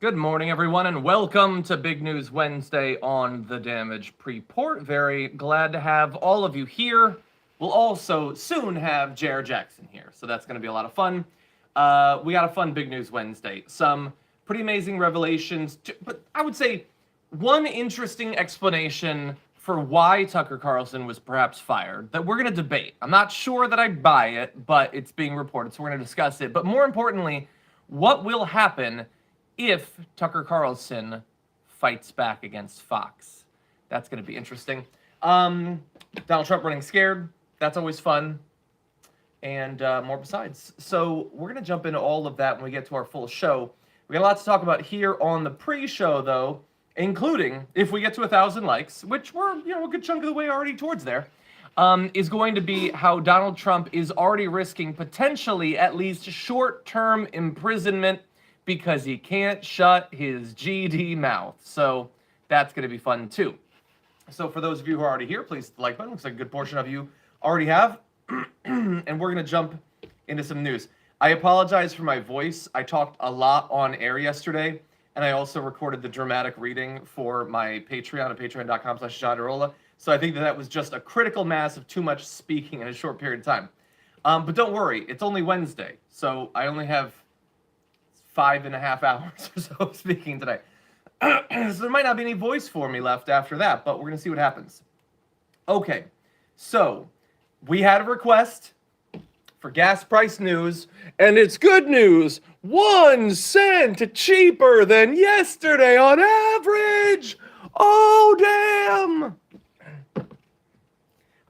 Good morning, everyone, and welcome to Big News Wednesday on the Damage Report. Very glad to have all of you here. We'll also soon have J.R. Jackson here, so that's going to be a lot of fun. We got a fun Big News Wednesday. Some pretty amazing revelations, but I would say one interesting explanation for why Tucker Carlson was perhaps fired that we're going to debate. I'm not sure that I buy it, but it's being reported, so we're going to discuss it. But more importantly, what will happen if Tucker Carlson fights back against Fox? That's going to be interesting. Donald Trump running scared. That's always fun. And more besides. So we're going to jump into all of that when we get to our full show. We got a lot to talk about here on the pre-show, though, including if we get to 1,000 likes, which we're a good chunk of the way already towards there, is going to be how Donald Trump is already risking potentially at least short-term imprisonment because he can't shut his GD mouth. So that's going to be fun too. So for those of you who are already here, please hit the like button. Looks like a good portion of you already have. And we're going to jump into some news. I apologize for my voice. I talked a lot on air yesterday, and I also recorded the dramatic reading for my Patreon at patreon.com/JohnDerola. So I think that was just a critical mass of too much speaking in a short period of time. But don't worry, it's only Wednesday, so I only have 5.5 hours or so of speaking today. So there might not be any voice for me left after that, but we're going to see what happens. Okay, so we had a request for gas price news, and it's good news. 1 cent cheaper than yesterday on average. Oh, damn.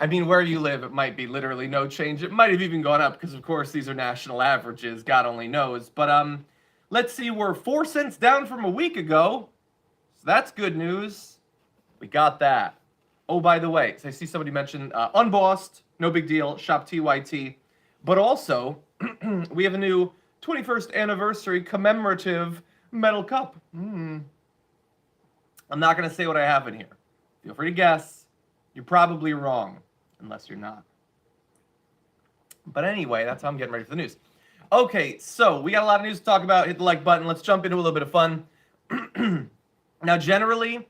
I mean, where you live, it might be literally no change. It might have even gone up because, of course, these are national averages. God only knows. But let's see, we're 4 cents down from a week ago. So that's good news. We got that. Oh, by the way, so I see somebody mention unbossed, no big deal, shop TYT. But also, we have a new 21st anniversary commemorative metal cup. I'm not going to say what I have in here. Feel free to guess. You're probably wrong, unless you're not. But anyway, that's how I'm getting ready for the news. Okay, so we got a lot of news to talk about. Hit the like button. Let's jump into a little bit of fun. Now, generally,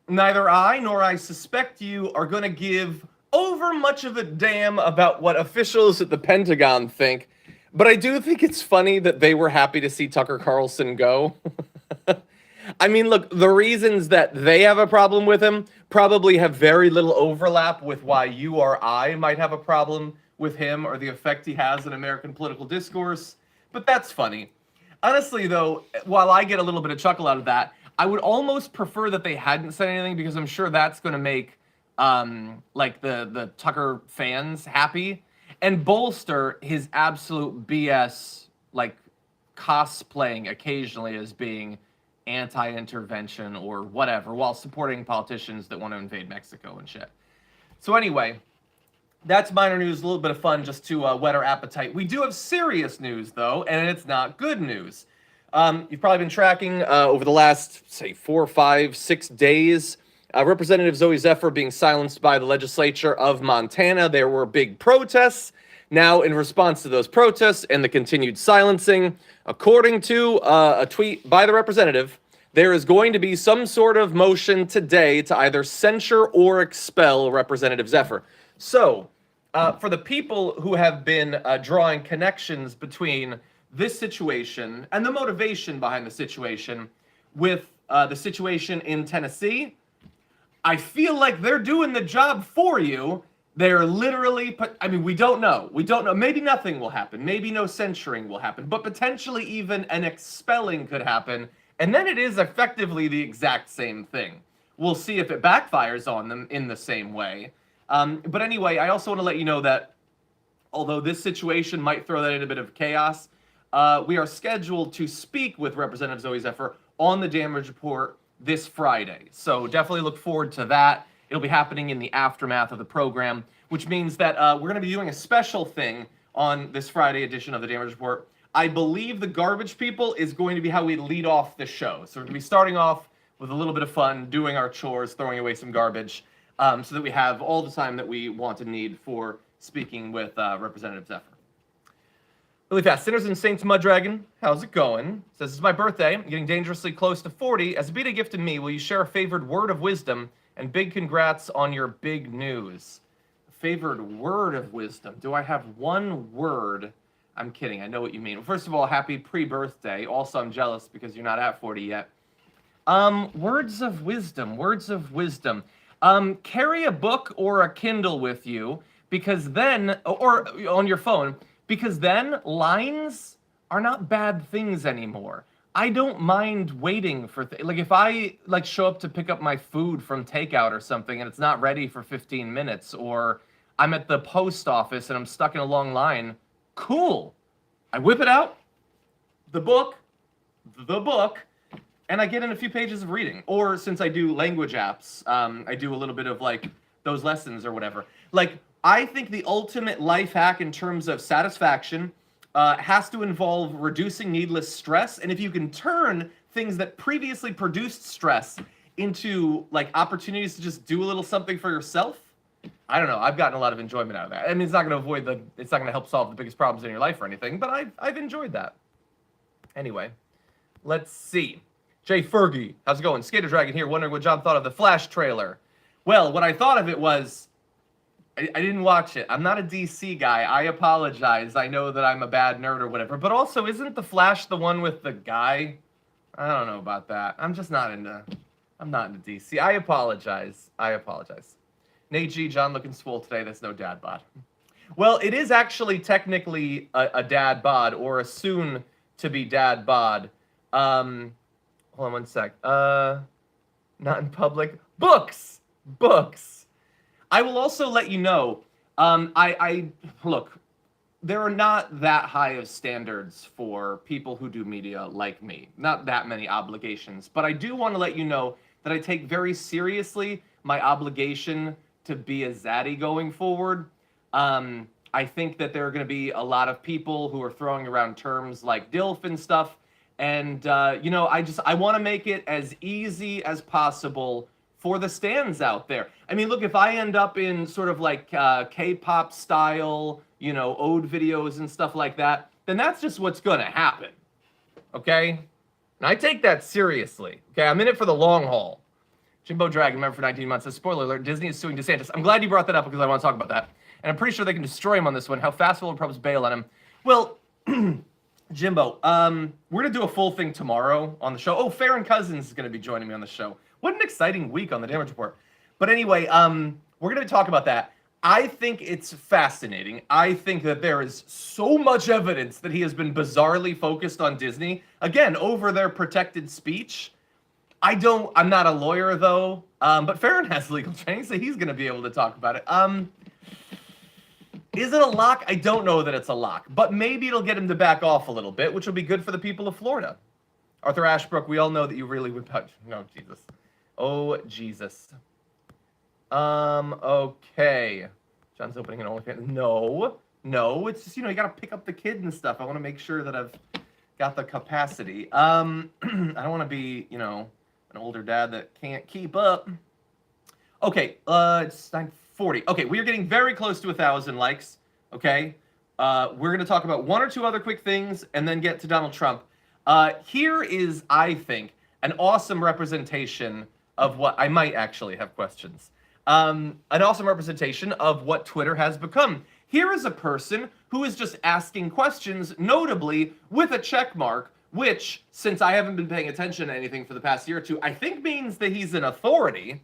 neither I nor I suspect you are going to give over much of a damn about what officials at the Pentagon think. But I do think it's funny that they were happy to see Tucker Carlson go. I mean, look, the reasons that they have a problem with him probably have very little overlap with why you or I might have a problem with him or the effect he has in American political discourse. But that's funny. Honestly, though, while I get a little bit of chuckle out of that, I would almost prefer that they hadn't said anything because I'm sure that's going to make like the Tucker fans happy and bolster his absolute BS, like cosplaying occasionally as being anti-intervention or whatever while supporting politicians that want to invade Mexico and shit. So anyway, that's minor news, a little bit of fun just to whet our appetite. We do have serious news, though, and it's not good news. You've probably been tracking over the last, say, 4, 5, 6 days, Representative Zoe Zephyr being silenced by the legislature of Montana. There were big protests. Now, in response to those protests and the continued silencing, according to a tweet by the representative, there is going to be some sort of motion today to either censure or expel Representative Zephyr. So, for the people who have been drawing connections between this situation and the motivation behind the situation with the situation in Tennessee, I feel like they're doing the job for you. They're literally, I mean, we don't know. We don't know. Maybe nothing will happen. Maybe no censuring will happen. But potentially even an expelling could happen. And then it is effectively the exact same thing. We'll see if it backfires on them in the same way. But anyway, I also want to let you know that although this situation might throw that in a bit of chaos, we are scheduled to speak with Representative Zoe Zephyr on the Damage Report this Friday. So definitely look forward to that. It'll be happening in the aftermath of the program, which means that we're going to be doing a special thing on this Friday edition of the Damage Report. I believe the Garbage People is going to be how we lead off the show. So we're going to be starting off with a little bit of fun, doing our chores, throwing away some garbage, so that we have all the time that we want and need for speaking with Representative Zephyr. Really fast. Sinners and Saints Muddragon, how's it going? Says, it's my birthday. I'm getting dangerously close to 40. As a beta gift to me, will you share a favored word of wisdom? And big congrats on your big news. Favored word of wisdom. Do I have one word? I'm kidding. I know what you mean. First of all, happy pre-birthday. Also, I'm jealous because you're not at 40 yet. Words of wisdom. Words of wisdom. Carry a book or a Kindle with you because then, or on your phone, because then lines are not bad things anymore. I don't mind waiting for like if I like show up to pick up my food from takeout or something and it's not ready for 15 minutes, or I'm at the post office and I'm stuck in a long line, cool. I whip it out, the book, and I get in a few pages of reading. Or since I do language apps, I do a little bit of like those lessons or whatever. Like, I think the ultimate life hack in terms of satisfaction has to involve reducing needless stress. And if you can turn things that previously produced stress into like opportunities to just do a little something for yourself, I don't know. I've gotten a lot of enjoyment out of that. I mean, it's not going to help solve the biggest problems in your life or anything, but I've enjoyed that. Anyway, let's see. Jay Fergie, how's it going? Skater Dragon here, wondering what John thought of the Flash trailer. Well, what I thought of it was, I didn't watch it. I'm not a DC guy. I apologize. I know that I'm a bad nerd or whatever. But also, isn't the Flash the one with the guy? I don't know about that. I'm not into DC. I apologize. Nate G, John looking swole today. That's no dad bod. Well, it is actually technically a dad bod, or a soon-to-be dad bod. Hold on one sec. Not in public. Books. I will also let you know, look, there are not that high of standards for people who do media like me. Not that many obligations. But I do want to let you know that I take very seriously my obligation to be a zaddy going forward. I think that there are going to be a lot of people who are throwing around terms like DILF and stuff. And, I want to make it as easy as possible for the stands out there. I mean, look, if I end up in sort of like K-pop style, ode videos and stuff like that, then that's just what's going to happen, okay? And I take that seriously, okay? I'm in it for the long haul. Jimbo Dragon, member for 19 months, says, spoiler alert, Disney is suing DeSantis. I'm glad you brought that up because I want to talk about that. And I'm pretty sure they can destroy him on this one. How fast will Probs bail on him? Well, Jimbo, we're going to do a full thing tomorrow on the show. Oh, Farron Cousins is going to be joining me on the show. What an exciting week on the Damage Report. But anyway, we're going to talk about that. I think it's fascinating. I think that there is so much evidence that he has been bizarrely focused on Disney, again, over their protected speech. I'm not a lawyer, though, but Farron has legal training, so he's going to be able to talk about it. Is it a lock? I don't know that it's a lock, but maybe it'll get him to back off a little bit, which will be good for the people of Florida. Arthur Ashbrook, we all know that you really would touch. No, Jesus. Oh, Jesus. Okay. John's opening an OnlyFans. No, it's just, you got to pick up the kid and stuff. I want to make sure that I've got the capacity. I don't want to be, an older dad that can't keep up. Okay, it's 9:40. Okay, we are getting very close to 1,000 likes, okay? We're going to talk about one or two other quick things and then get to Donald Trump. Here is, I think, an awesome representation of what I might actually have questions. An awesome representation of what Twitter has become. Here is a person who is just asking questions, notably with a check mark, which, since I haven't been paying attention to anything for the past year or two, I think means that he's an authority.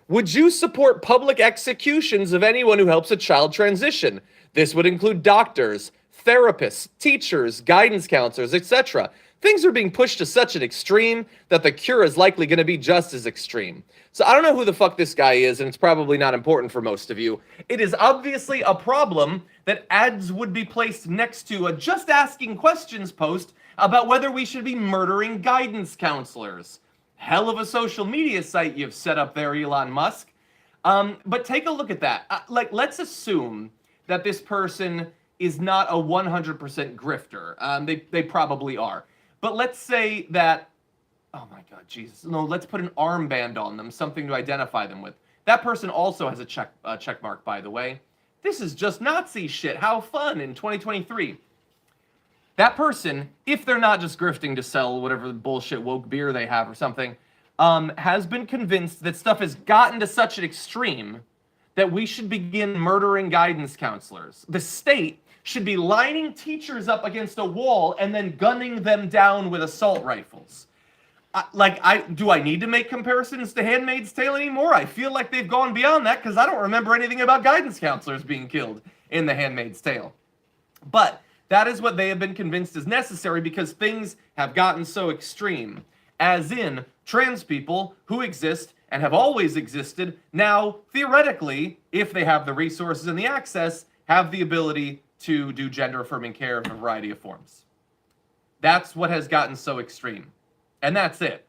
Would you support public executions of anyone who helps a child transition? This would include doctors, therapists, teachers, guidance counselors, etc. Things are being pushed to such an extreme that the cure is likely going to be just as extreme. So I don't know who the fuck this guy is, and it's probably not important for most of you. It is obviously a problem that ads would be placed next to a just asking questions post about whether we should be murdering guidance counselors. Hell of a social media site you've set up there, Elon Musk. But take a look at that. Let's assume that this person is not a 100% grifter. They probably are. But let's say that, oh my God, Jesus. No, let's put an armband on them, something to identify them with. That person also has a check mark, by the way. This is just Nazi shit. How fun in 2023. that person, if they're not just grifting to sell whatever bullshit woke beer they have or something, has been convinced that stuff has gotten to such an extreme that we should begin murdering guidance counselors. The state should be lining teachers up against a wall and then gunning them down with assault rifles. Do I need to make comparisons to Handmaid's Tale anymore? I feel like they've gone beyond that because I don't remember anything about guidance counselors being killed in the Handmaid's Tale. But that is what they have been convinced is necessary because things have gotten so extreme. As in, trans people who exist and have always existed now, theoretically, if they have the resources and the access, have the ability to do gender-affirming care in a variety of forms. That's what has gotten so extreme. And that's it.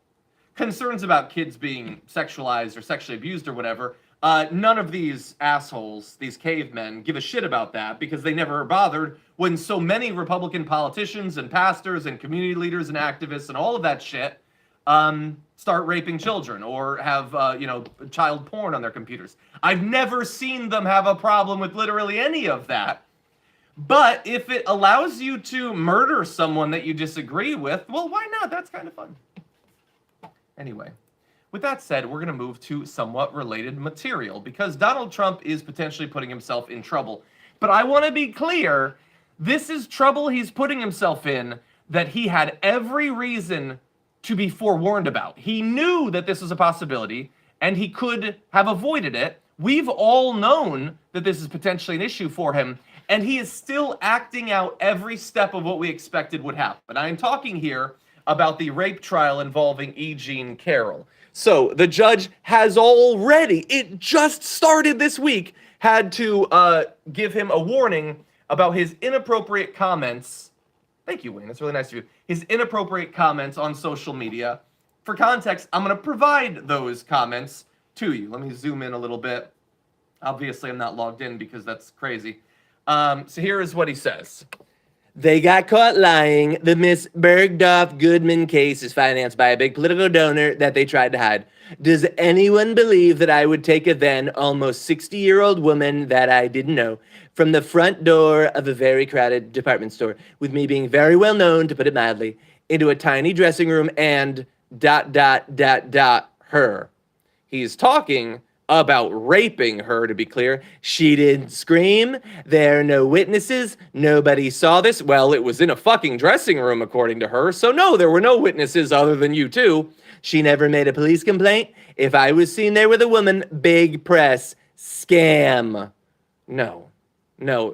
Concerns about kids being sexualized or sexually abused or whatever, none of these assholes, these cavemen, give a shit about that because they never are bothered when so many Republican politicians and pastors and community leaders and activists and all of that shit start raping children or have, child porn on their computers. I've never seen them have a problem with literally any of that. But if it allows you to murder someone that you disagree with, well, why not? That's kind of fun. Anyway, with that said, we're going to move to somewhat related material because Donald Trump is potentially putting himself in trouble. But I want to be clear, this is trouble he's putting himself in that he had every reason to be forewarned about. He knew that this was a possibility and he could have avoided it. We've all known that this is potentially an issue for him. And he is still acting out every step of what we expected would happen. I am talking here about the rape trial involving E. Jean Carroll. So the judge has already, it just started this week, had to give him a warning about his inappropriate comments. Thank you, Wayne. That's really nice of you. His inappropriate comments on social media. For context, I'm going to provide those comments to you. Let me zoom in a little bit. Obviously, I'm not logged in because that's crazy. So here is what he says. They got caught lying. The Miss Bergdorf Goodman case is financed by a big political donor that they tried to hide. Does anyone believe that I would take a then almost 60-year-old woman that I didn't know from the front door of a very crowded department store, with me being very well known, to put it mildly, into a tiny dressing room and ... her? He's talking about raping her, to be clear. She didn't scream. There are no witnesses. Nobody saw this. Well, it was in a fucking dressing room, according to her. So no, there were no witnesses other than you two. She never made a police complaint. If I was seen there with a woman, big press, scam. No.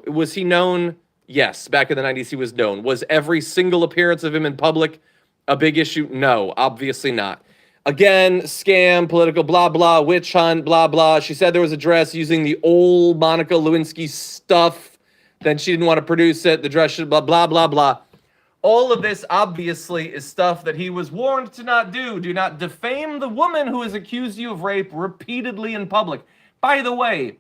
Was he known? Yes, back in the 90s he was known. Was every single appearance of him in public a big issue? No, obviously not. Again, scam, political, blah, blah, witch hunt, blah, blah. She said there was a dress using the old Monica Lewinsky stuff. Then she didn't want to produce it. The dress should, blah, blah, blah, blah. All of this, obviously, is stuff that he was warned to not do. Do not defame the woman who has accused you of rape repeatedly in public. By the way,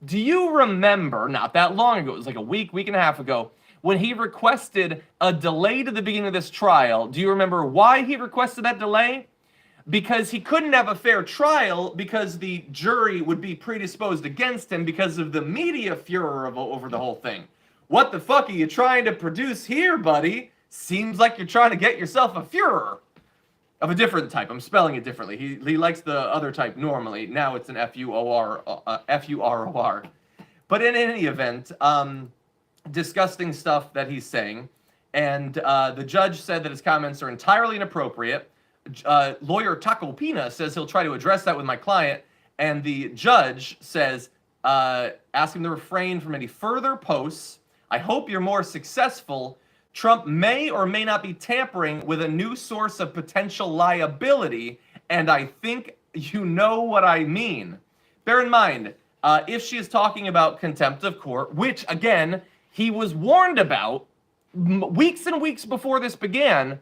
do you remember, not that long ago, it was like a week and a half ago, when he requested a delay to the beginning of this trial? Do you remember why he requested that delay? Because he couldn't have a fair trial because the jury would be predisposed against him because of the media furor over the whole thing. What the fuck are you trying to produce here, buddy? Seems like you're trying to get yourself a furor. Of a different type. I'm spelling it differently. He likes the other type normally. Now it's an F-U-R-O-R. But in any event, disgusting stuff that he's saying. And the judge said that his comments are entirely inappropriate. Lawyer Taco Pina says he'll try to address that with my client, and the judge says, ask him to refrain from any further posts. I hope you're more successful. Trump may or may not be tampering with a new source of potential liability, and I think you know what I mean. Bear in mind, if she is talking about contempt of court, which, again, he was warned about weeks and weeks before this began,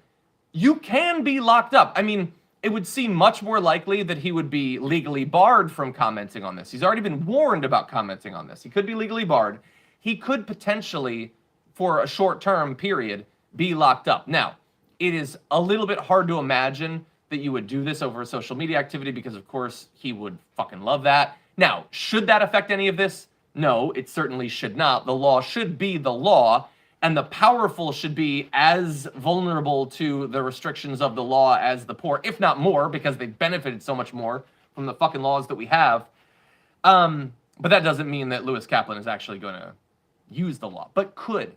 you can be locked up. I mean, it would seem much more likely that he would be legally barred from commenting on this. He's already been warned about commenting on this. He could be legally barred. He could potentially, for a short-term period, be locked up. Now, it is a little bit hard to imagine that you would do this over a social media activity because, of course, he would fucking love that. Now, should that affect any of this? No, it certainly should not. The law should be the law. and the powerful should be as vulnerable to the restrictions of the law as the poor, if not more, because they've benefited so much more from the fucking laws that we have. But that doesn't mean that Lewis Kaplan is actually going to use the law, but could,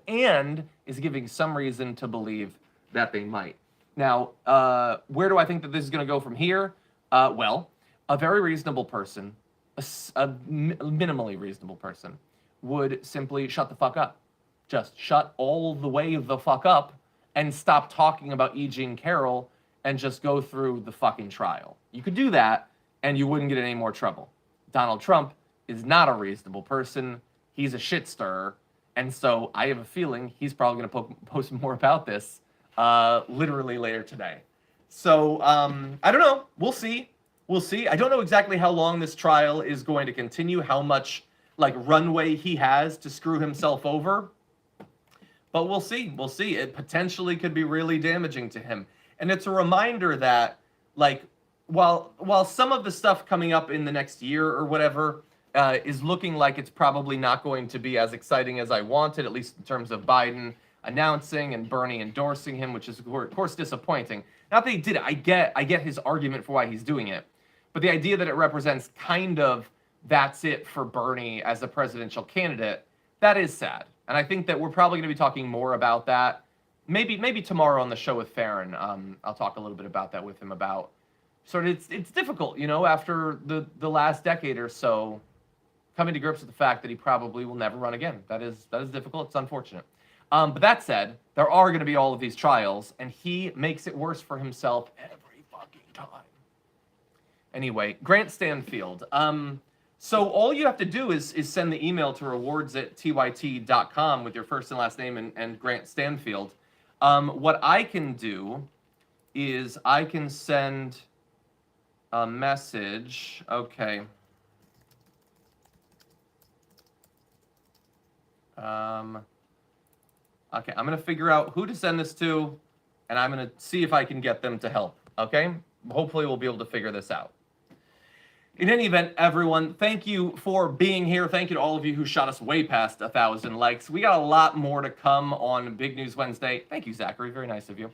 and is giving some reason to believe that they might. Now, where do I think that this is going to go from here? Well, a very reasonable person, a minimally reasonable person, would simply shut the fuck up. Just shut all the way the fuck up and stop talking about E. Jean Carroll and just go through the fucking trial. You could do that and you wouldn't get in any more trouble. Donald Trump is not a reasonable person. He's a shit stirrer. And so I have a feeling he's probably going to post more about this literally later today. So I don't know. We'll see. We'll see. I don't know exactly how long this trial is going to continue, how much like runway he has to screw himself over. But we'll see. We'll see. It potentially could be really damaging to him. And it's a reminder that, like, while some of the stuff coming up in the next year or whatever is looking like it's probably not going to be as exciting as I wanted, at least in terms of Biden announcing and Bernie endorsing him, which is, of course, disappointing. Not that he did it. I get his argument for why he's doing it. But the idea that it represents kind of that's it for Bernie as a presidential candidate, that is sad. And I think that we're probably going to be talking more about that. Maybe tomorrow on the show with Farron. I'll talk a little bit about that with him about sort of it's difficult, you know, after the last decade or so, coming to grips with the fact that he probably will never run again. That is difficult. It's unfortunate. But that said, there are going to be all of these trials, and he makes it worse for himself every fucking time. Anyway, Grant Stanfield. So all you have to do is send the email to rewards@tyt.com with your first and last name and Grant Stanfield. What I can do is I can send a message. Okay. Okay, I'm going to figure out who to send this to, and I'm going to see if I can get them to help, okay? Hopefully we'll be able to figure this out. In any event, everyone, thank you for being here. Thank you to all of you who shot us way past 1,000 likes. We got a lot more to come on Big News Wednesday. Thank you, Zachary. Very nice of you.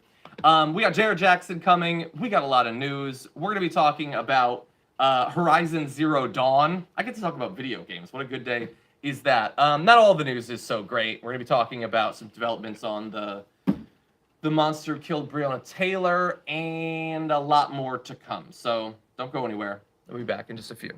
We got Jared Jackson coming. We got a lot of news. We're going to be talking about Horizon Zero Dawn. I get to talk about video games. What a good day is that. Not all the news is so great. We're going to be talking about some developments on the monster who killed Breonna Taylor and a lot more to come. So don't go anywhere. I'll be back in just a few.